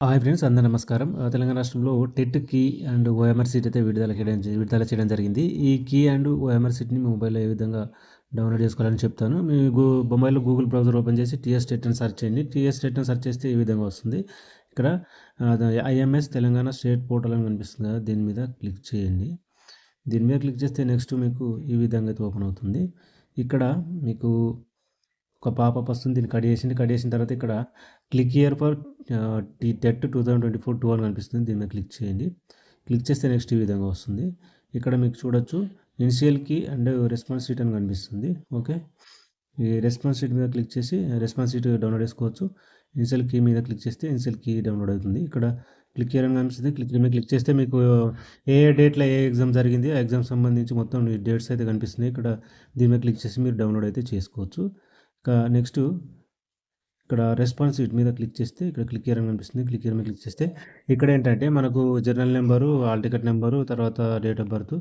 Hi friends, అందరూ నమస్కారం. తెలంగాణ రాష్ట్రంలో టెట్‌కి అండ్ ఓఎంఆర్ సీట్ అయితే విడుదల చేయడం జరిగింది. ఈ కీ అండ్ ఓఎంఆర్ సీట్‌ని మీ మొబైల్‌లో ఏ విధంగా డౌన్‌లోడ్ చేసుకోవాలని చెప్తాను. మీ మొబైల్‌లో గూగుల్ బ్రౌజర్ ఓపెన్ చేసి టీఎస్ టెట్ అని సెర్చ్ చేయండి. టీఎస్ టెట్ అని సెర్చ్ చేస్తే ఈ విధంగా వస్తుంది. ఇక్కడ ఐఎంఎస్ తెలంగాణ స్టేట్ పోర్టల్ అని కనిపిస్తుంది కదా! దీని మీద క్లిక్ చేయండి. దీని మీద క్లిక్ చేస్తే నెక్స్ట్ మీకు ఈ విధంగా అయితే ఓపెన్ అవుతుంది. ఇక్కడ మీకు ఒక పాపప్ వస్తుంది. దీన్ని కట్ చేసిన తర్వాత ఇక్కడ క్లిక్ హియర్ ఫర్ టెట్ 2024-2 అని కనిపిస్తుంది. దీని మీద క్లిక్ చేయండి. క్లిక్ చేస్తే నెక్స్ట్ ఈ విధంగా వస్తుంది. ఇక్కడ మీకు చూడొచ్చు initial key and response sheet అని కనిపిస్తుంది. ఓకే, ఈ రెస్పాన్స్ షీట్ మీద క్లిక్ చేసి రెస్పాన్స్ షీట్ డౌన్లోడ్ చేసుకోవచ్చు. ఇనిషియల్ కీ మీద క్లిక్ చేస్తే ఇనిషియల్ కీ డౌన్లోడ్ అవుతుంది. ఇక్కడ క్లిక్ హియర్ అని కనిపిస్తుంది. క్లిక్ మీద క్లిక్ చేస్తే మీకు ఏ డేట్లో ఏ ఎగ్జామ్ జరిగింది ఆ ఎగ్జామ్ సంబంధించి మొత్తం డేట్స్ అయితే కనిపిస్తున్నాయి. ఇక్కడ దీని మీద క్లిక్ చేసి మీరు డౌన్లోడ్ అయితే చేసుకోవచ్చు. నెక్స్ట్ ఇక్కడ రెస్పాన్స్ షీట్ మీద క్లిక్ చేస్తే ఇక్కడ క్లిక్ హియర్ అని కనిపిస్తుంది. క్లిక్ హియర్ మీద క్లిక్ చేస్తే ఇక్కడ ఏంటంటే మనకు journal number, hall ticket number, తర్వాత date of birth,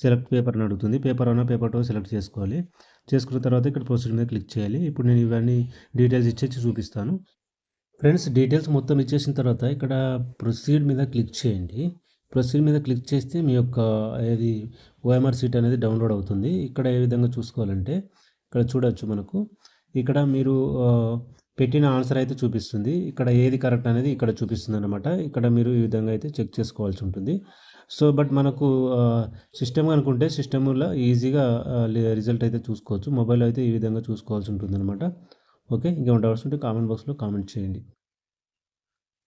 select paper అని అడుగుతుంది. పేపర్ 1 పేపర్ 2 సెలెక్ట్ చేసుకోవాలి. చేసుకున్న తర్వాత ఇక్కడ ప్రొసీడ్ మీద క్లిక్ చేయాలి. ఇప్పుడు నేను ఇవన్నీ డీటెయిల్స్ ఇచ్చేసి చూపిస్తాను. ఫ్రెండ్స్, డీటెయిల్స్ మొత్తం ఇచ్చేసిన తర్వాత ఇక్కడ ప్రొసీడ్ మీద క్లిక్ చేయండి. ప్రొసీడ్ మీద క్లిక్ చేస్తే మీ యొక్క ఏది ఓఎంఆర్ సీట్ అనేది డౌన్లోడ్ అవుతుంది. ఇక్కడ ఏ విధంగా చూసుకోవాలంటే ఇక్కడ చూడొచ్చు మనకు ఇక్కడ మీరు పెట్టిన ఆన్సర్ అయితే చూపిస్తుంది. ఇక్కడ ఏది కరెక్ట్ అనేది ఇక్కడ చూపిస్తుంది అనమాట. ఇక్కడ మీరు ఈ విధంగా అయితే చెక్ చేసుకోవాల్సి ఉంటుంది. సో బట్ మనకు సిస్టమ్ అనుకుంటే సిస్టమ్లో ఈజీగా రిజల్ట్ అయితే చూసుకోవచ్చు. మొబైల్ అయితే ఈ విధంగా చూసుకోవాల్సి ఉంటుంది అనమాట. ఓకే, ఇంకేమైనా డౌట్స్ ఉంటే కామెంట్ బాక్స్లో కామెంట్ చేయండి.